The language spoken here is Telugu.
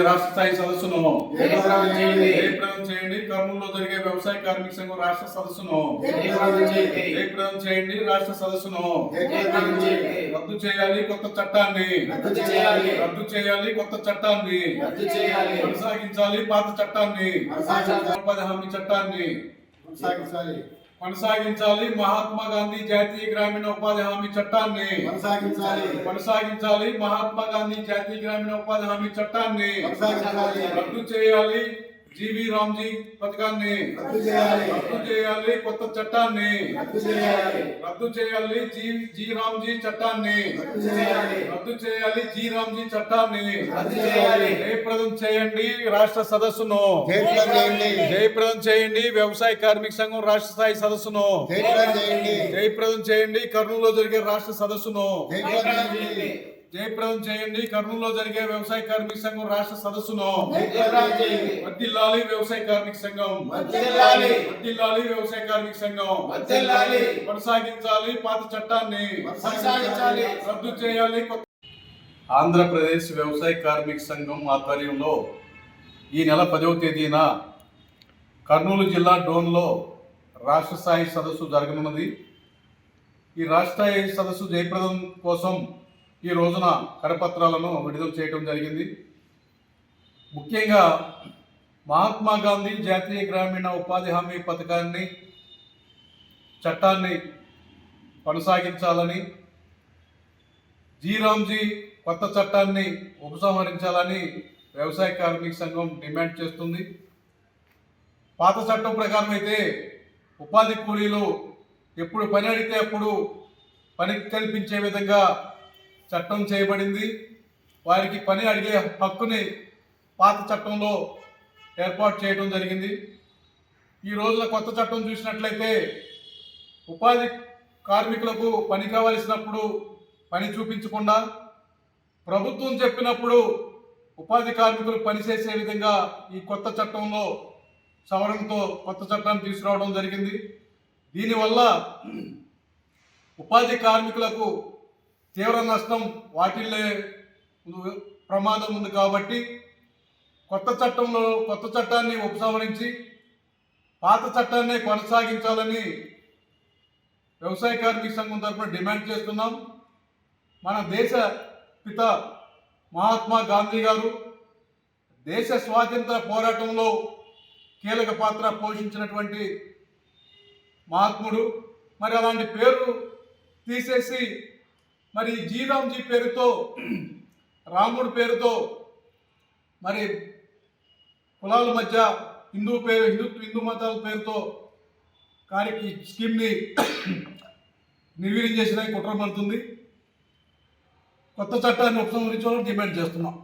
రాష్ట్ర స్థాయి సదస్సును జయప్రదం చేయండి. కర్నూలులో జరిగే వ్యవసాయ కార్మిక సంఘం రాష్ట్ర సదస్సును జయప్రదం చేయండి. రాష్ట్ర సదస్సును రద్దు చేయాలి. కొత్త చట్టాన్ని రద్దు చేయాలి. కొత్త చట్టాన్ని కొనసాగించాలి. పాత చట్టాన్ని ఉపాధి హామీ చట్టాన్ని కొనసాగించాలి. మహాత్మా గాంధీ జాతీయ గ్రామీణ ఉపాధి హామీ చట్టాన్ని కొనసాగించాలి. మహాత్మా గాంధీ జాతీయ గ్రామీణ ఉపాధి హామీ చట్టాన్ని రద్దు చేయాలి. జీవి రామ్జీ పథకాన్ని రద్దు చేయాలి. కొత్త చట్టాన్ని రద్దు చేయాలి. జీ రామ్జీ చట్టాన్ని రద్దు చేయాలి. జీ రామ్జీ చట్టాన్ని జయప్రదం చేయండి. రాష్ట్ర సదస్సును జయప్రదం చేయండి. వ్యవసాయ కార్మిక సంఘం రాష్ట్ర స్థాయి సదస్సును జయప్రదం చేయండి. కర్నూలులో జరిగే రాష్ట్ర సదస్సును జయప్రదం చేయండి. కర్నూలులో జరిగే వ్యవసాయ కార్మిక సంఘం రాష్ట్ర సదస్సును వర్ధిల్లాలి. వ్యవసాయ కార్మిక సంఘం వర్ధిల్లాలి. వ్యవసాయ కార్మిక సంఘం కొనసాగించాలి. పాత చట్టాన్ని రద్దు చేయాలి. ఆంధ్రప్రదేశ్ వ్యవసాయ కార్మిక సంఘం ఆధ్వర్యంలో ఈ నెల 10వ తేదీన కర్నూలు జిల్లా డోన్లో రాష్ట్ర స్థాయి సదస్సు జరగనున్నది. ఈ రాష్ట్ర స్థాయి సదస్సు జయప్రదం కోసం ఈ రోజున కరపత్రాలను విడుదల చేయడం జరిగింది. ముఖ్యంగా మహాత్మా గాంధీ జాతీయ గ్రామీణ ఉపాధి హామీ పథకాన్ని చట్టాన్ని కొనసాగించాలని, జీ రామ్జీ కొత్త చట్టాన్ని ఉపసంహరించాలని వ్యవసాయ కార్మిక సంఘం డిమాండ్ చేస్తుంది. పాత చట్టం ప్రకారం అయితే ఉపాధి కూలీలు ఎప్పుడు పని అడిగితే అప్పుడు పని కల్పించే విధంగా చట్టం చేయబడింది. వారికి పని అడిగే హక్కుని పాత చట్టంలో ఏర్పాటు చేయడం జరిగింది. ఈ రోజున కొత్త చట్టం చూసినట్లయితే ఉపాధి కార్మికులకు పని కావలసినప్పుడు పని చూపించకుండా, ప్రభుత్వం చెప్పినప్పుడు ఉపాధి కార్మికులు పనిచేసే విధంగా ఈ కొత్త చట్టంలో సవరణతో కొత్త చట్టాన్ని తీసుకురావడం జరిగింది. దీనివల్ల ఉపాధి కార్మికులకు తీవ్ర నష్టం వాటిల్లే ప్రమాదం ఉంది. కాబట్టి కొత్త చట్టాన్ని ఉపసంహరించి పాత చట్టాన్ని కొనసాగించాలని వ్యవసాయ కార్మిక సంఘం తరఫున డిమాండ్ చేస్తున్నాం. మన దేశ పిత మహాత్మా గాంధీ గారు దేశ స్వాతంత్ర పోరాటంలో కీలక పాత్ర పోషించినటువంటి మహాత్ముడు. మరి అలాంటి పేరు తీసేసి మరి జీ రామ్జీ పేరుతో, రాముడు పేరుతో మరి కులాల మధ్య హిందూ మతాల పేరుతో ఈ స్కీమ్ని నిర్వీర్యం చేసిన కుట్ర పడుతుంది. కొత్త చట్టాన్ని ఉపసంహరించాలని డిమాండ్ చేస్తున్నాం.